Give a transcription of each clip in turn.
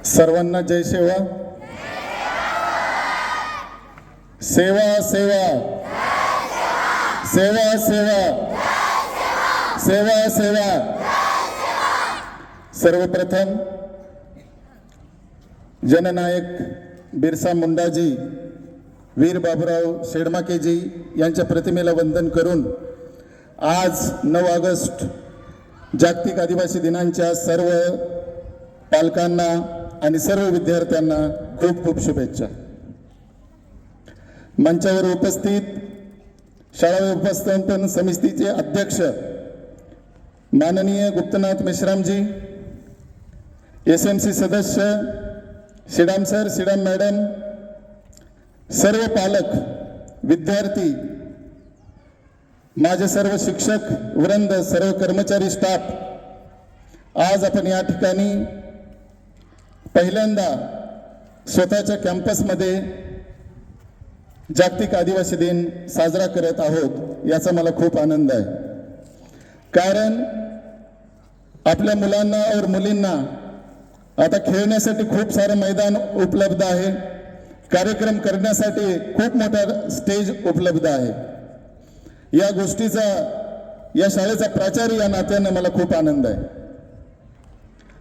सर्वांना जय सेवा. सेवा सेवा सेवा सेवा सेवा सेवा. सर्वप्रथम जननायक बिरसा मुंडाजी, वीर बाबूराव शेडमाकेजी यांच्या प्रतिमेला वंदन करून आज 9 ऑगस्ट जागतिक आदिवासी दिनांच्या सर्व पालकांना आणि सर्व विद्यार्थ्यांना खूप खूप शुभेच्छा. मंचावर उपस्थित शाळा व्यवस्थापन समितीचे अध्यक्ष माननीय गुप्तनाथ मेश्रामजी, SMC सदस्य श्रीराम सर, श्रीराम मॅडम, सर्व पालक, विद्यार्थी, माझे सर्व शिक्षक वृंद, सर्व कर्मचारी, स्टाफ, आज आपण या ठिकाणी पहिल्यांदा स्वतःच्या कॅम्पसमध्ये जागतिक आदिवासी दिन साजरा करत आहोत. याचा मला खूप आनंद आहे. कारण आपल्या मुलांना और मुलींना आता खेळण्यासाठी खूप सारं मैदान उपलब्ध आहे, कार्यक्रम करण्यासाठी खूप मोठा स्टेज उपलब्ध आहे. या गोष्टीचा, या शाळेचा प्राचार्य या नात्याने मला खूप आनंद आहे.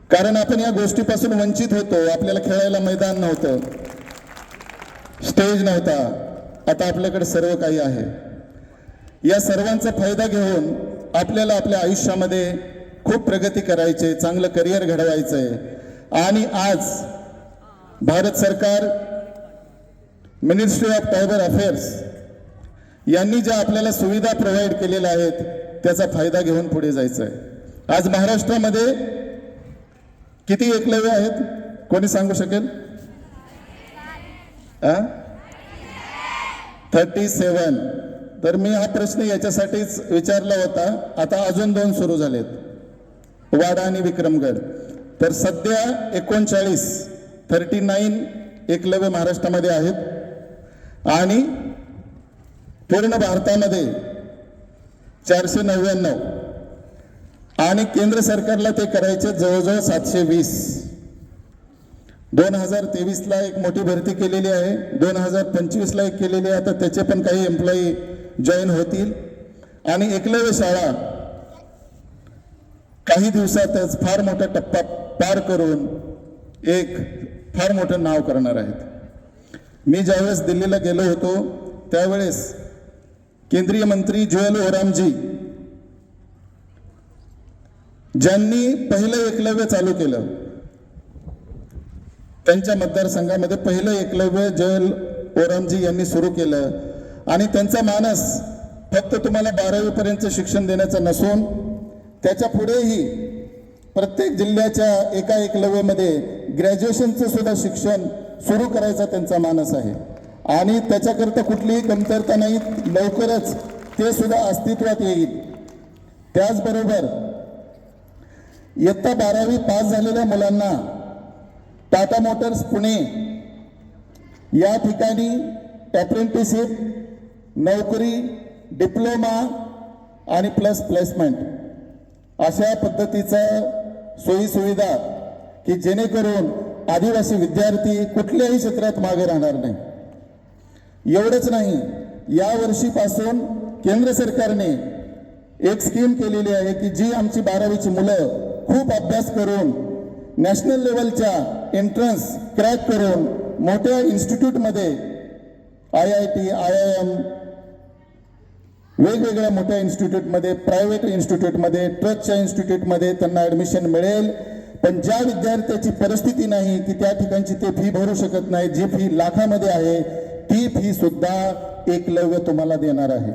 कारण आपण या गोष्टीपासून वंचित होतो. आपल्याला खेळायला मैदान नव्हतं, स्टेज नव्हता. आता आपल्याकडे सर्व काही आहे. या सर्वांचा फायदा घेऊन आपल्याला आपल्या आयुष्यामध्ये खूप प्रगती करायची, चांगलं करिअर घडवायचंय. आणि आज भारत सरकार, मिनिस्ट्री ऑफ ट्रायबल अफेअर्स यांनी ज्या आपल्याला सुविधा प्रोव्हाइड केलेल्या आहेत त्याचा फायदा घेऊन पुढे जायचं आहे. आज महाराष्ट्रामध्ये किती एकलव्य आहेत, कोणी सांगू शकेल? 37. तर मी हा प्रश्न याच्यासाठीच विचारला होता. आता अजून 2 सुरू झालेत, वाडा आणि विक्रमगड. तर सध्या 39 एकलव्य महाराष्ट्रामध्ये आहेत आणि पूर्ण भारतामध्ये 499 आणि केंद्र सरकारला ते करायचे जवळजवळ 720. 2023ला एक मोठी भरती केलेली आहे, 2025ला एक केलेली आहे. आता त्याचे पण काही एम्प्लॉई जॉईन होतील आणि एकलव्य शाळा काही दिवसातच फार मोठा टप्पा पार करून एक फार मोठं नाव करणार आहेत. मी ज्यावेळेस दिल्लीला गेलो होतो त्यावेळेस केंद्रीय मंत्री जुएल ओरामजी, ज्यांनी पहिलं एकलव्य चालू केलं, त्यांच्या मतदारसंघामध्ये पहिलं एकलव्य जुएल ओरामजी यांनी सुरू केलं. आणि त्यांचा मानस फक्त तुम्हाला 12वी पर्यंत शिक्षण देण्याचा नसून त्याच्या पुढेही प्रत्येक जिल्ह्याच्या एका एकलव्यमध्ये ग्रॅज्युएशनचं सुद्धा शिक्षण सुरू करायचा त्यांचा मानस आहे. आणि त्याच्याकरता कुठलीही कमतरता नाही, लवकरच ते सुद्धा अस्तित्वात येईल. त्याचबरोबर इयत्ता 12वी पास झालेल्या मुलांना टाटा मोटर्स पुणे या ठिकाणी अप्रेंटिसशिप, नोकरी, डिप्लोमा आणि प्लेसमेंट अशा पद्धतीचा सोयीसुविधा की जेणेकरून आदिवासी विद्यार्थी कुठल्याही क्षेत्रात मागे राहणार नाही. एवढंच नाही, या वर्षीपासून केंद्र सरकारने एक स्कीम केलेली आहे की जी आमची 12वीची मुलं खूप अभ्यास करून नॅशनल लेवलच्या एंट्रन्स क्रॅक करून मोठ्या इन्स्टिट्यूटमध्ये, IIT, IIM, वेगवेगळ्या मोठ्या इन्स्टिट्यूटमध्ये, प्रायव्हेट इन्स्टिट्यूटमध्ये, ट्रस्टच्या इन्स्टिट्यूटमध्ये त्यांना ॲडमिशन मिळेल. पण ज्या विद्यार्थ्याची परिस्थिती नाही की त्या ठिकाणची ते फी भरू शकत नाही, जी फी लाखामध्ये आहे, ती फी सुद्धा एकलव्य तुम्हाला देणार आहे.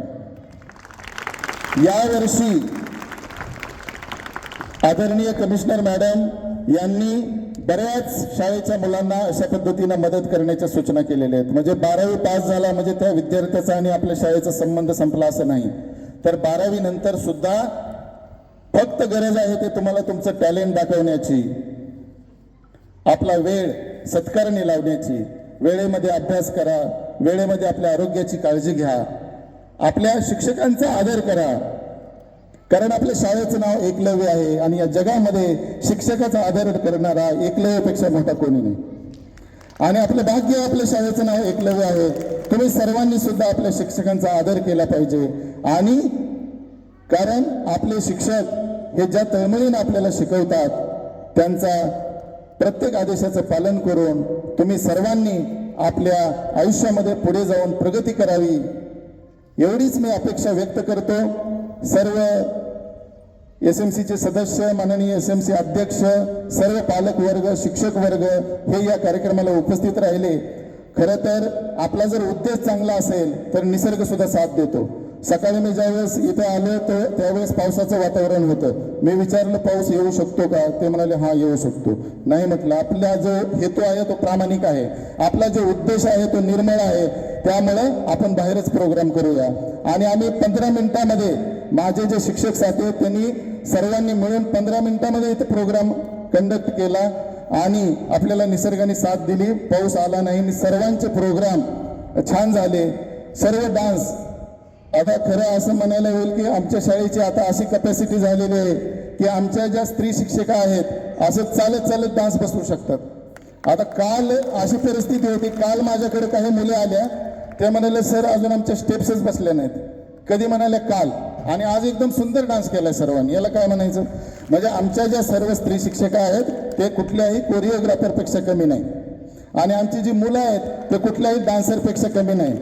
यावर्षी आदरणीय कमिशनर मॅडम यांनी बऱ्याच शाळेच्या मुलांना अशा पद्धतीने मदत करण्याच्या सूचना केलेल्या आहेत. म्हणजे 12वी पास झाला म्हणजे त्या विद्यार्थ्याचा आणि आपल्या शाळेचा संबंध संपला असं नाही. तर 12वी नंतर सुद्धा फक्त गरज आहे ते तुम्हाला तुमचं टॅलेंट दाखवण्याची, आपला वेळ सत्कारणी लावण्याची. वेळेमध्ये अभ्यास करा, वेळेमध्ये आपल्या आरोग्याची काळजी घ्या, आपल्या शिक्षकांचा आदर करा कारण आपल्या शाळेचं नाव एकलव्य आहे आणि या जगामध्ये शिक्षकाचा आदर करणारा एकलव्यापेक्षा मोठा कोणी नाही. आणि आपलं भाग्य आपल्या शाळेचं नाव एकलव्य आहे. तुम्ही सर्वांनी सुद्धा आपल्या शिक्षकांचा आदर केला पाहिजे. आणि कारण आपले शिक्षक हे ज्या तळमळीने आपल्याला शिकवतात त्यांचा प्रत्येक आदेशाचं पालन करून तुम्ही सर्वांनी आपल्या आयुष्यामध्ये पुढे जाऊन प्रगती करावी एवढीच मी अपेक्षा व्यक्त करतो. सर्व SMCचे सदस्य, माननीय SMC अध्यक्ष, सर्व पालक वर्ग, शिक्षक वर्ग हे या कार्यक्रमाला उपस्थित राहिले. खरं तर आपला जर उद्देश चांगला असेल तर निसर्ग सुद्धा साथ देतो. सकाळी मी ज्यावेळेस इथे आलो तर त्यावेळेस पावसाचं वातावरण होतं. मी विचारलं पाऊस येऊ शकतो का? ते म्हणाले हा येऊ शकतो. नाही म्हटलं, आपला जो हेतू आहे तो प्रामाणिक आहे, आपला जो उद्देश आहे तो निर्मळ आहे, त्यामुळे आपण बाहेरच प्रोग्राम करूया. आणि आम्ही 15 मिनिटांमध्ये माझे जे शिक्षक साथी आहेत त्यांनी सर्वांनी मिळून 15 मिनिटांमध्ये इथे प्रोग्राम कंडक्ट केला आणि आपल्याला निसर्गाने साथ दिली. पाऊस आला नाही, सर्वांचे प्रोग्राम छान झाले. सर्व डान्स, आता खरं असं म्हणायला होईल की आमच्या शाळेची आता अशी कॅपॅसिटी झालेली आहे की आमच्या ज्या स्त्री शिक्षिका आहेत असं चालत चालत डान्स बसवू शकतात. आता काल अशी परिस्थिती होती, काल माझ्याकडे काही मुले आल्या, त्या म्हणाले सर अजून आमच्या स्टेप्सच बसल्या नाहीत. कधी म्हणाले काल, आणि आज एकदम सुंदर डान्स केलाय सर्वांनी. याला काय म्हणायचं? म्हणजे आमच्या ज्या सर्व स्त्री शिक्षिका आहेत ते कुठल्याही कोरिओग्राफरपेक्षा कमी नाही आणि आमची जी मुलं आहेत ते कुठल्याही डान्सरपेक्षा कमी नाही.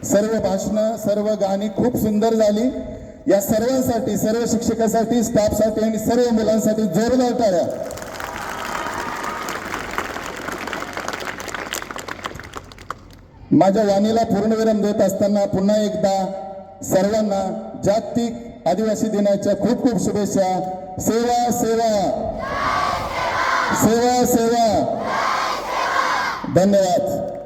सर्व भाषणं, सर्व गाणी खूप सुंदर झाली. या सर्वांसाठी, सर्व शिक्षकासाठी, स्टाफसाठी आणि सर्व मुलांसाठी जोरदार टाळ्या. माझ्या वाणीला पूर्णविराम देत असताना पुन्हा एकदा सर्वांना जागतिक आदिवासी दिनाच्या खूप खूप शुभेच्छा. सेवा सेवा सेवा सेवा. धन्यवाद.